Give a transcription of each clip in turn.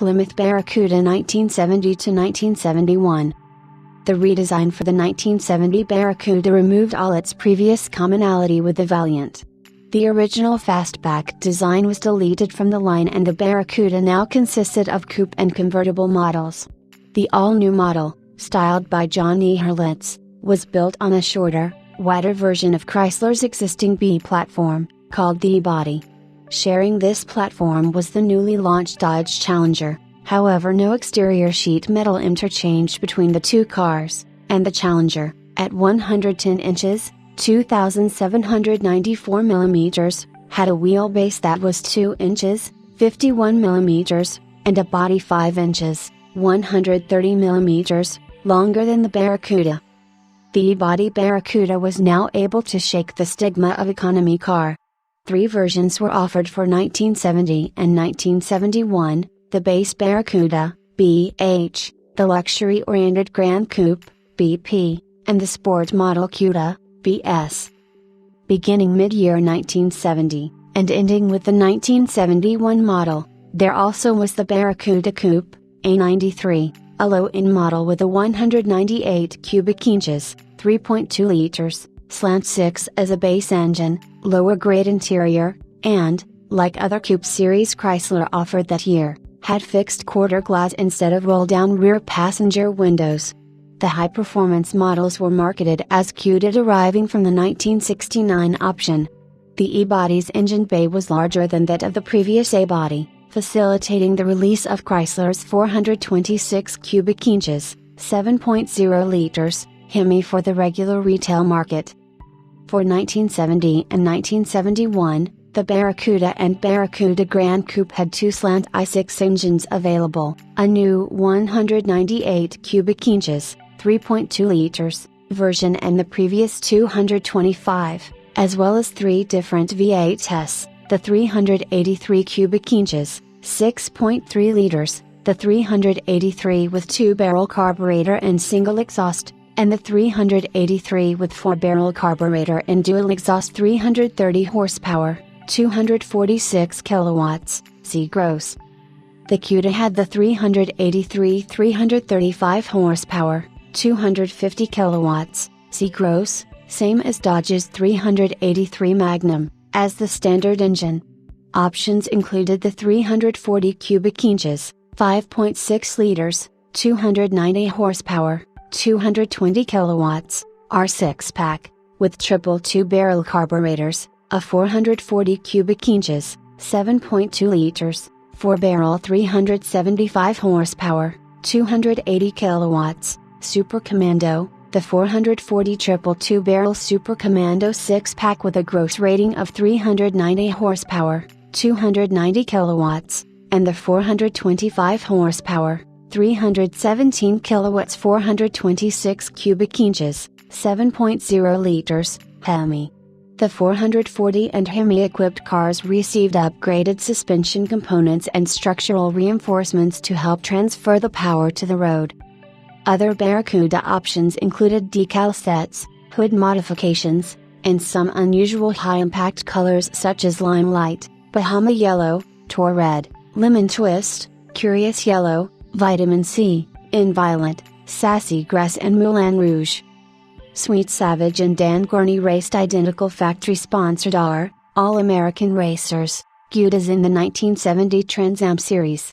Plymouth Barracuda 1970 to 1971. The redesign for the 1970 Barracuda removed all its previous commonality with the Valiant. The original fastback design was deleted from the line and the Barracuda now consisted of coupe and convertible models. The all-new model, styled by John E. Hurlitz, was built on a shorter, wider version of Chrysler's existing B platform, called the E-Body. Sharing this platform was the newly launched Dodge Challenger, however no exterior sheet metal interchanged between the two cars, and the Challenger, at 110 inches, 2,794 millimeters, had a wheelbase that was 2 inches, 51 millimeters, and a body 5 inches, 130 millimeters, longer than the Barracuda. The E-Body Barracuda was now able to shake the stigma of economy car. 3 versions were offered for 1970 and 1971, the base Barracuda, BH, the luxury-oriented Grand Coupe, BP, and the sport model Cuda, BS. Beginning mid-year 1970, and ending with the 1971 model, there also was the Barracuda Coupe, A93, a low-end model with a 198 cubic inches, 3.2 liters, slant 6 as a base engine, lower grade interior, and, like other Coupe series Chrysler offered that year, had fixed quarter glass instead of roll-down rear passenger windows. The high-performance models were marketed as Cuda deriving from the 1969 option. The E-Body's engine bay was larger than that of the previous A-Body, facilitating the release of Chrysler's 426 cubic inches, 7.0 liters, Hemi for the regular retail market. For 1970 and 1971, the Barracuda and Barracuda Grand Coupe had 2 slant I6 engines available, a new 198 cubic inches, 3.2 liters, version and the previous 225, as well as 3 different V8s, the 383 cubic inches, 6.3 liters, the 383 with 2-barrel carburetor and single exhaust, and the 383 with 4-barrel carburetor and dual exhaust 330 horsepower, 246 kilowatts, see gross. The Cuda had the 383 335 horsepower, 250 kilowatts, see gross, same as Dodge's 383 Magnum, as the standard engine. Options included the 340 cubic inches, 5.6 liters, 290 horsepower, 220 kilowatts, R6-pack, with triple 2-barrel carburetors, a 440 cubic inches, 7.2 liters, 4-barrel 375 horsepower, 280 kilowatts, Super Commando, the 440 triple 2-barrel Super Commando 6-pack with a gross rating of 390 horsepower, 290 kilowatts, and the 425 horsepower, 317 kilowatts 426 cubic inches, 7.0 liters, Hemi. The 440 and Hemi-equipped cars received upgraded suspension components and structural reinforcements to help transfer the power to the road. Other Barracuda options included decal sets, hood modifications, and some unusual high-impact colors such as limelight, Bahama yellow, Tor red, lemon twist, curious yellow, vitamin C, in violet, sassy grass and Moulin Rouge. Sweet Savage and Dan Gurney raced identical factory-sponsored All-American Racers, Cudas in the 1970 Trans Am Series.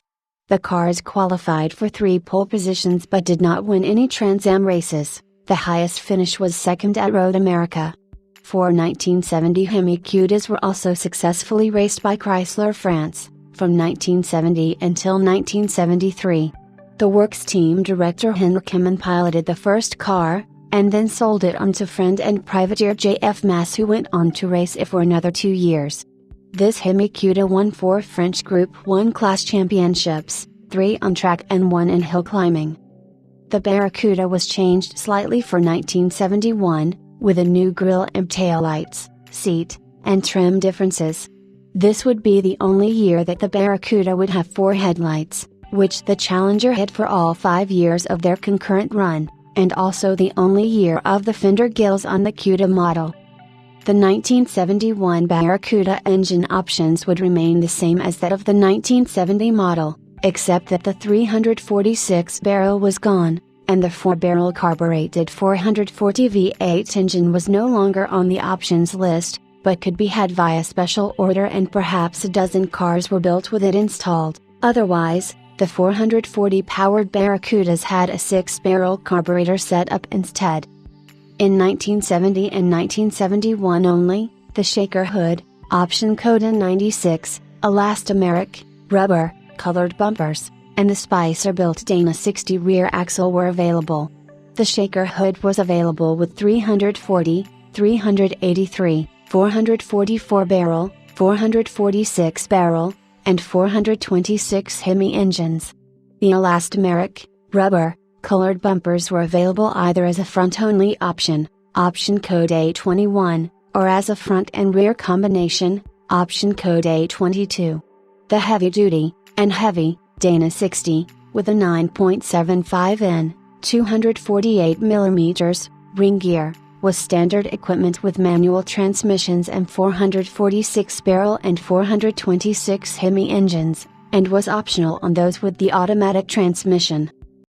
The cars qualified for 3 pole positions but did not win any Trans Am races. The highest finish was second at Road America. 4 1970 Hemi Cudas were also successfully raced by Chrysler France, from 1970 until 1973. The works team director Henrik Hemmen piloted the first car, and then sold it on to friend and privateer J.F. Mass, who went on to race it for another 2 years. This Hemi Cuda won 4 French Group 1 class championships, 3 on track and 1 in hill climbing. The Barracuda was changed slightly for 1971, with a new grille and taillights, seat, and trim differences. This would be the only year that the Barracuda would have 4 headlights, which the Challenger had for all 5 years of their concurrent run, and also the only year of the fender gills on the Cuda model. The 1971 Barracuda engine options would remain the same as that of the 1970 model, except that the 346 barrel was gone, and the 4-barrel carbureted 440 V8 engine was no longer on the options list, but could be had via special order, and perhaps a dozen cars were built with it installed. Otherwise, the 440 powered Barracudas had a 6-barrel carburetor set up instead. In 1970 and 1971 only, the Shaker hood, option code N96, elastomeric, rubber, colored bumpers, and the Spicer-built Dana 60 rear axle were available. The Shaker hood was available with 340, 383, 444 barrel, 446 barrel, and 426 Hemi engines. The elastomeric, rubber, colored bumpers were available either as a front-only option, option code A21, or as a front and rear combination, option code A22. The heavy-duty, and heavy, Dana 60, with a 9.75N, 248mm, ring gear, was standard equipment with manual transmissions and 446 barrel and 426 Hemi engines, and was optional on those with the automatic transmission.